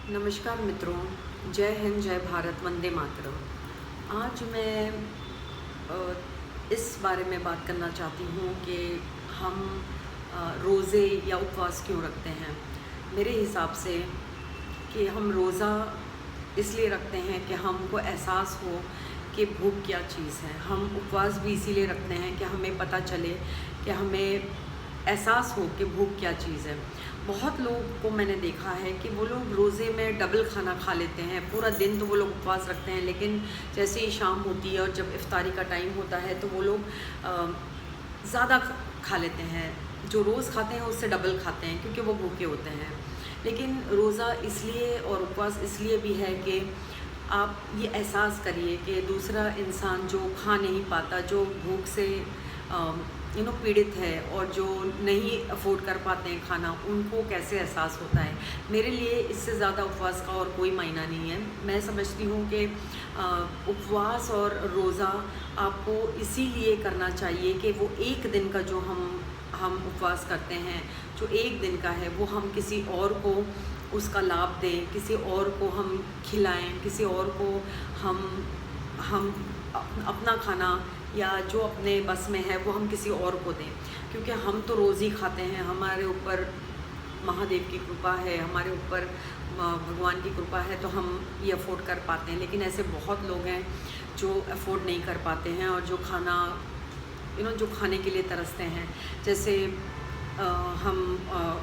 नमस्कार मित्रों, जय हिंद, जय भारत, वंदे मातरम। आज मैं इस बारे में बात करना चाहती हूँ कि हम रोज़े या उपवास क्यों रखते हैं। मेरे हिसाब से कि हम रोज़ा इसलिए रखते हैं कि हमको एहसास हो कि भूख क्या चीज़ है। हम उपवास भी इसीलिए रखते हैं कि हमें पता चले कि हमें एहसास हो कि भूख क्या चीज़ है। बहुत लोग को मैंने देखा है कि वो लोग रोज़े में डबल खाना खा लेते हैं। पूरा दिन तो वो लोग उपवास रखते हैं, लेकिन जैसे ही शाम होती है और जब इफ्तारी का टाइम होता है तो वो लोग ज़्यादा खा लेते हैं। जो रोज़ खाते हैं उससे डबल खाते हैं क्योंकि वो भूखे होते हैं। लेकिन रोज़ा इसलिए और उपवास इसलिए भी है कि आप ये एहसास करिए कि दूसरा इंसान जो खा नहीं पाता, जो भूख से पीड़ित है और जो नहीं अफोर्ड कर पाते हैं खाना, उनको कैसे एहसास होता है। मेरे लिए इससे ज़्यादा उपवास का और कोई मायना नहीं है। मैं समझती हूँ कि उपवास और रोज़ा आपको इसीलिए करना चाहिए कि वो एक दिन का जो हम उपवास करते हैं, जो एक दिन का है, वो हम किसी और को उसका लाभ दें, किसी और को हम खिलाएं, किसी और को हम अपना खाना या जो अपने बस में है वो हम किसी और को दें। क्योंकि हम तो रोज़ ही खाते हैं, हमारे ऊपर महादेव की कृपा है, हमारे ऊपर भगवान की कृपा है, तो हम ये अफोर्ड कर पाते हैं। लेकिन ऐसे बहुत लोग हैं जो अफोर्ड नहीं कर पाते हैं और जो खाना जो खाने के लिए तरसते हैं। जैसे हम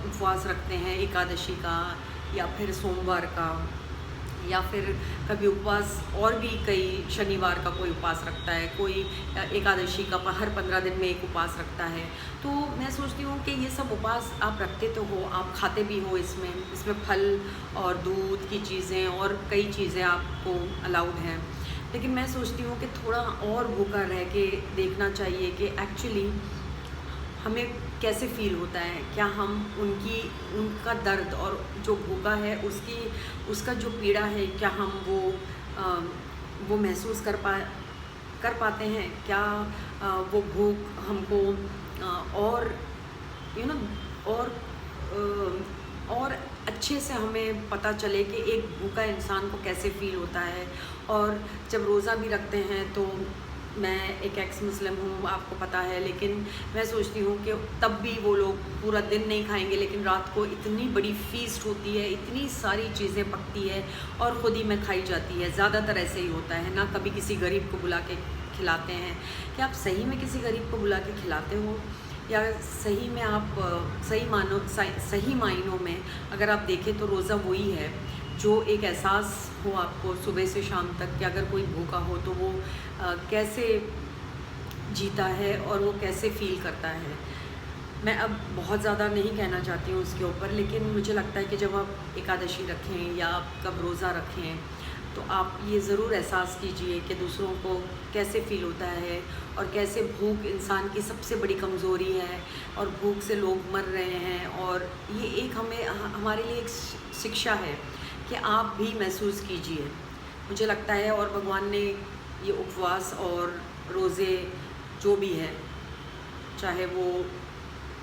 उपवास रखते हैं एकादशी का, या फिर सोमवार का, या फिर कभी उपवास और भी कई शनिवार का कोई उपवास रखता है, कोई एकादशी का हर 15 दिन में एक उपवास रखता है। तो मैं सोचती हूँ कि ये सब उपवास आप रखते तो हो, आप खाते भी हो, इसमें फल और दूध की चीज़ें और कई चीज़ें आपको अलाउड हैं। लेकिन मैं सोचती हूँ कि थोड़ा और भूखा रह के देखना चाहिए कि एक्चुअली हमें कैसे फ़ील होता है। क्या हम उनका दर्द और जो भूखा है उसका जो पीड़ा है, क्या हम वो महसूस कर पाते हैं? क्या वो भूख हमको और यू नो और और अच्छे से हमें पता चले कि एक भूखा इंसान को कैसे फ़ील होता है। और जब रोज़ा भी रखते हैं तो मैं एक एक्स मुस्लिम हूँ, आपको पता है, लेकिन मैं सोचती हूँ कि तब भी वो लोग पूरा दिन नहीं खाएंगे, लेकिन रात को इतनी बड़ी फ़ीस्ट होती है, इतनी सारी चीज़ें पकती है और ख़ुद ही में खाई जाती है। ज़्यादातर ऐसे ही होता है ना। कभी किसी गरीब को बुला के खिलाते हैं। क्या आप सही में किसी गरीब को बुला के खिलाते हो, या सही में आप सही मायनों में अगर आप देखें तो रोज़ा वही है जो एक एहसास हो आपको सुबह से शाम तक कि अगर कोई भूखा हो तो वो कैसे जीता है और वो कैसे फ़ील करता है। मैं अब बहुत ज़्यादा नहीं कहना चाहती हूँ उसके ऊपर, लेकिन मुझे लगता है कि जब आप एकादशी रखें या आप कब रोज़ा रखें तो आप ये ज़रूर एहसास कीजिए कि दूसरों को कैसे फ़ील होता है और कैसे भूख इंसान की सबसे बड़ी कमज़ोरी है और भूख से लोग मर रहे हैं। और ये एक हमारे लिए एक शिक्षा है कि आप भी महसूस कीजिए, मुझे लगता है। और भगवान ने ये उपवास और रोज़े जो भी है, चाहे वो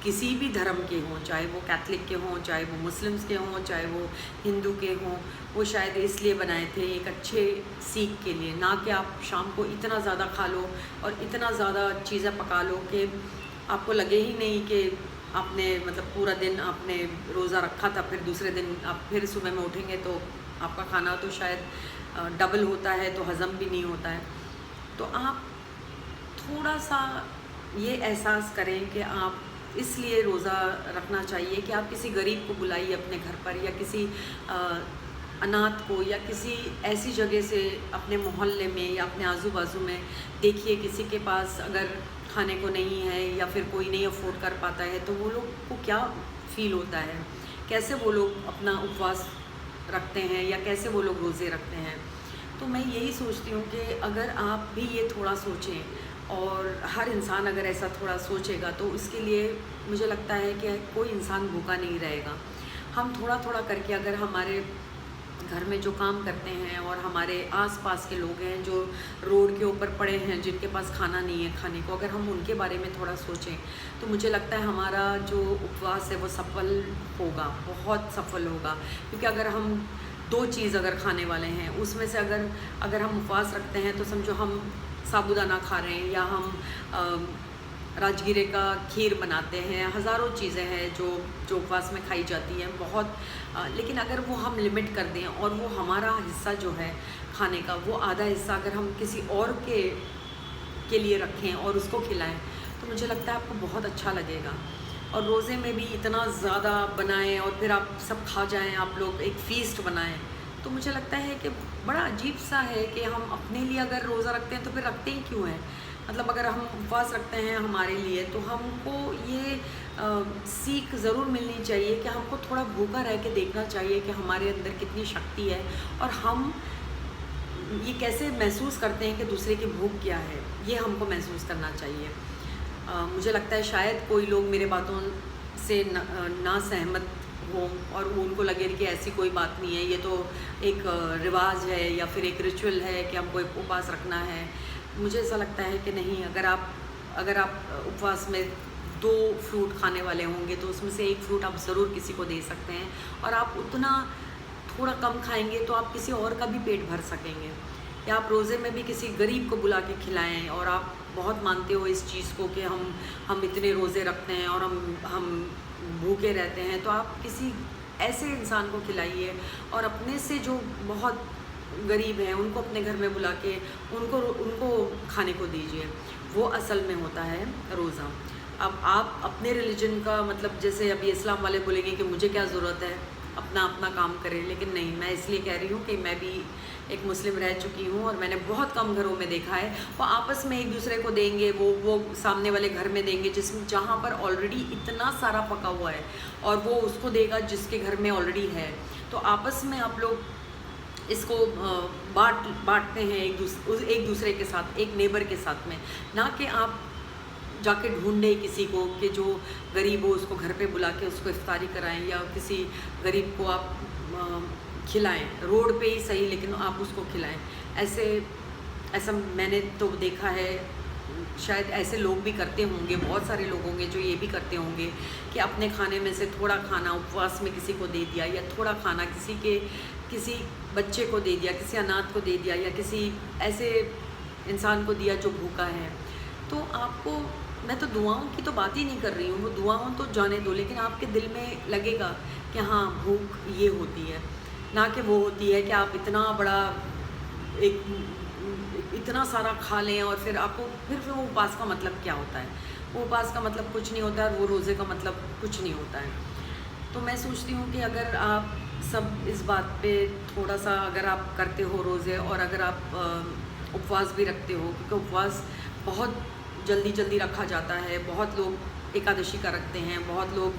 किसी भी धर्म के हों, चाहे वो कैथलिक के हों, चाहे वो मुस्लिम्स के हों, चाहे वो हिंदू के हों, वो शायद इसलिए बनाए थे एक अच्छे सीख के लिए, ना कि आप शाम को इतना ज़्यादा खा लो और इतना ज़्यादा चीज़ें पका लो कि आपको लगे ही नहीं कि आपने मतलब पूरा दिन आपने रोज़ा रखा था, फिर दूसरे दिन आप फिर सुबह में उठेंगे तो आपका खाना तो शायद डबल होता है, तो हज़म भी नहीं होता है। तो आप थोड़ा सा ये एहसास करें कि आप इसलिए रोज़ा रखना चाहिए कि आप किसी गरीब को बुलाइए अपने घर पर, या किसी अनाथ को, या किसी ऐसी जगह से अपने मोहल्ले में या अपने आजू बाजू में देखिए किसी के पास अगर खाने को नहीं है या फिर कोई नहीं अफोर्ड कर पाता है, तो वो लोग को क्या फ़ील होता है, कैसे वो लोग अपना उपवास रखते हैं या कैसे वो लोग रोज़े रखते हैं। तो मैं यही सोचती हूँ कि अगर आप भी ये थोड़ा सोचें और हर इंसान अगर ऐसा थोड़ा सोचेगा तो इसके लिए मुझे लगता है कि कोई इंसान भूखा नहीं रहेगा। हम थोड़ा थोड़ा करके अगर हमारे घर में जो काम करते हैं और हमारे आसपास के लोग हैं जो रोड के ऊपर पड़े हैं, जिनके पास खाना नहीं है खाने को, अगर हम उनके बारे में थोड़ा सोचें तो मुझे लगता है हमारा जो उपवास है वो सफल होगा, बहुत सफल होगा। क्योंकि अगर हम दो चीज़ अगर खाने वाले हैं, उसमें से अगर अगर हम उपवास रखते हैं तो समझो हम साबूदाना खा रहे हैं, या हम राजगीरे का खीर बनाते हैं, हज़ारों चीज़ें हैं जो उपवास में खाई जाती हैं बहुत। लेकिन अगर वो हम लिमिट कर दें और वो हमारा हिस्सा जो है खाने का, वो आधा हिस्सा अगर हम किसी और के लिए रखें और उसको खिलाएं, तो मुझे लगता है आपको बहुत अच्छा लगेगा। और रोज़े में भी इतना ज़्यादा बनाएं और फिर आप सब खा जाएं, आप लोग एक फ़ीस्ट बनाएं, तो मुझे लगता है कि बड़ा अजीब सा है कि हम अपने लिए अगर रोज़ा रखते हैं तो फिर रखते ही क्यों हैं। मतलब अगर हम उपवास रखते हैं हमारे लिए, तो हमको ये सीख ज़रूर मिलनी चाहिए कि हमको थोड़ा भूखा रह के देखना चाहिए कि हमारे अंदर कितनी शक्ति है और हम ये कैसे महसूस करते हैं कि दूसरे की भूख क्या है, ये हमको महसूस करना चाहिए। मुझे लगता है शायद कोई लोग मेरे बातों से ना सहमत हों और उनको लगे कि ऐसी कोई बात नहीं है, ये तो एक रिवाज है या फिर एक रिचुअल है कि हमको एक उपवास रखना है। मुझे ऐसा लगता है कि नहीं, अगर आप उपवास में 2 फ्रूट खाने वाले होंगे तो उसमें से 1 फ्रूट आप ज़रूर किसी को दे सकते हैं, और आप उतना थोड़ा कम खाएंगे तो आप किसी और का भी पेट भर सकेंगे। या आप रोज़े में भी किसी गरीब को बुला के खिलाएं, और आप बहुत मानते हो इस चीज़ को कि हम इतने रोज़े रखते हैं और हम भूखे रहते हैं, तो आप किसी ऐसे इंसान को खिलाइए, और अपने से जो बहुत गरीब हैं उनको अपने घर में बुला के उनको खाने को दीजिए। वो असल में होता है रोज़ा। अब आप अपने रिलीजन का मतलब, जैसे अभी इस्लाम वाले बोलेंगे कि मुझे क्या ज़रूरत है, अपना अपना काम करें, लेकिन नहीं, मैं इसलिए कह रही हूँ कि मैं भी एक मुस्लिम रह चुकी हूँ और मैंने बहुत कम घरों में देखा है वो आपस में एक दूसरे को देंगे, वो सामने वाले घर में देंगे जहाँ पर ऑलरेडी इतना सारा पका हुआ है, और वो उसको देगा जिसके घर में ऑलरेडी है। तो आपस में आप लोग इसको बांटते हैं एक दूसरे के साथ, एक नेबर के साथ में, ना कि आप जाके ढूंढे किसी को कि जो गरीब हो उसको घर पे बुला के उसको इफ्तारी कराएं, या किसी गरीब को आप खिलाएं, रोड पे ही सही लेकिन आप उसको खिलाएं। ऐसा मैंने तो देखा है, शायद ऐसे लोग भी करते होंगे, बहुत सारे लोग होंगे जो ये भी करते होंगे कि अपने खाने में से थोड़ा खाना उपवास में किसी को दे दिया, या थोड़ा खाना किसी बच्चे को दे दिया, किसी अनाथ को दे दिया, या किसी ऐसे इंसान को दिया जो भूखा है। तो आपको, मैं तो दुआओं की तो बात ही नहीं कर रही हूँ, वो दुआओं तो जाने दो, लेकिन आपके दिल में लगेगा कि हाँ भूख ये होती है, ना कि वो होती है कि आप इतना बड़ा इतना सारा खा लें और फिर आपको फिर वो उपवास का मतलब क्या होता है। वो उपवास का मतलब कुछ नहीं होता है, और वो रोज़े का मतलब कुछ नहीं होता है। तो मैं सोचती हूँ कि अगर आप सब इस बात पे थोड़ा सा, अगर आप करते हो रोज़े और अगर आप उपवास भी रखते हो, क्योंकि उपवास बहुत जल्दी रखा जाता है, बहुत लोग एकादशी का रखते हैं, बहुत लोग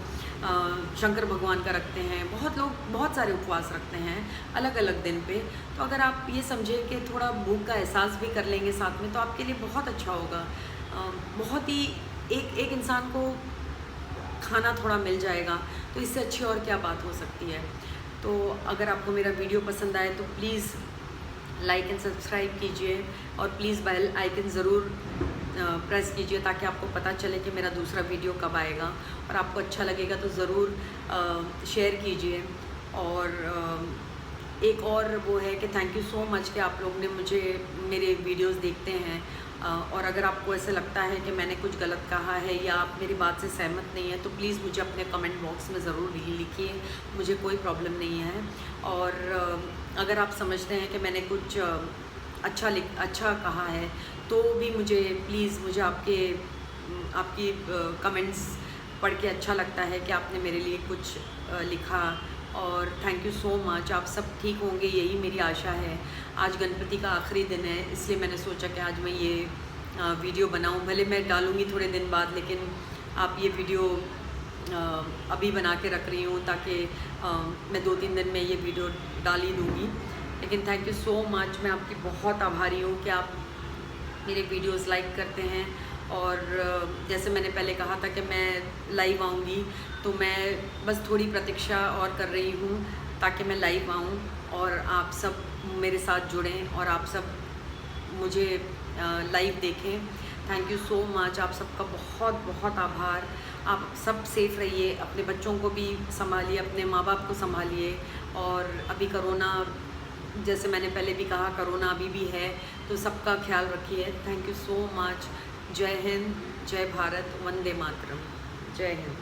शंकर भगवान का रखते हैं, बहुत लोग बहुत सारे उपवास रखते हैं अलग अलग दिन पे। तो अगर आप ये समझें कि थोड़ा भूख का एहसास भी कर लेंगे साथ में, तो आपके लिए बहुत अच्छा होगा। बहुत ही एक इंसान को खाना थोड़ा मिल जाएगा, तो इससे अच्छी और क्या बात हो सकती है। तो अगर आपको मेरा वीडियो पसंद आए तो प्लीज़ लाइक एंड सब्सक्राइब कीजिए, और प्लीज़ बेल आइकन ज़रूर प्रेस कीजिए ताकि आपको पता चले कि मेरा दूसरा वीडियो कब आएगा। और आपको अच्छा लगेगा तो ज़रूर शेयर कीजिए। और एक और वो है कि थैंक यू सो मच कि आप लोग ने मुझे मेरे वीडियोस देखते हैं, और अगर आपको ऐसे लगता है कि मैंने कुछ गलत कहा है या आप मेरी बात से सहमत नहीं है, तो प्लीज़ मुझे अपने कमेंट बॉक्स में ज़रूर लिखिए, मुझे कोई प्रॉब्लम नहीं है। और अगर आप समझते हैं कि मैंने कुछ अच्छा कहा है, तो भी मुझे आपकी कमेंट्स पढ़ के अच्छा लगता है कि आपने मेरे लिए कुछ लिखा। और थैंक यू सो मच। आप सब ठीक होंगे, यही मेरी आशा है। आज गणपति का आखिरी दिन है, इसलिए मैंने सोचा कि आज मैं ये वीडियो बनाऊं। भले मैं डालूँगी थोड़े दिन बाद, लेकिन आप ये वीडियो अभी बना के रख रही हूँ ताकि मैं 2-3 दिन में ये वीडियो डाल ही दूँगी। लेकिन थैंक यू सो मच, मैं आपकी बहुत आभारी हूँ कि आप मेरे वीडियोस लाइक करते हैं। और जैसे मैंने पहले कहा था कि मैं लाइव आऊँगी, तो मैं बस थोड़ी प्रतीक्षा और कर रही हूँ ताकि मैं लाइव आऊँ और आप सब मेरे साथ जुड़ें और आप सब मुझे लाइव देखें। थैंक यू सो मच, आप सबका बहुत बहुत आभार। आप सब सेफ़ रहिए, अपने बच्चों को भी संभालिए, अपने माँ बाप को संभालिए, और अभी करोना, जैसे मैंने पहले भी कहा, करोना अभी भी है, तो सबका ख्याल रखिए। Thank you so much. जय हिंद, जय भारत, वंदे मातरम। जय हिंद।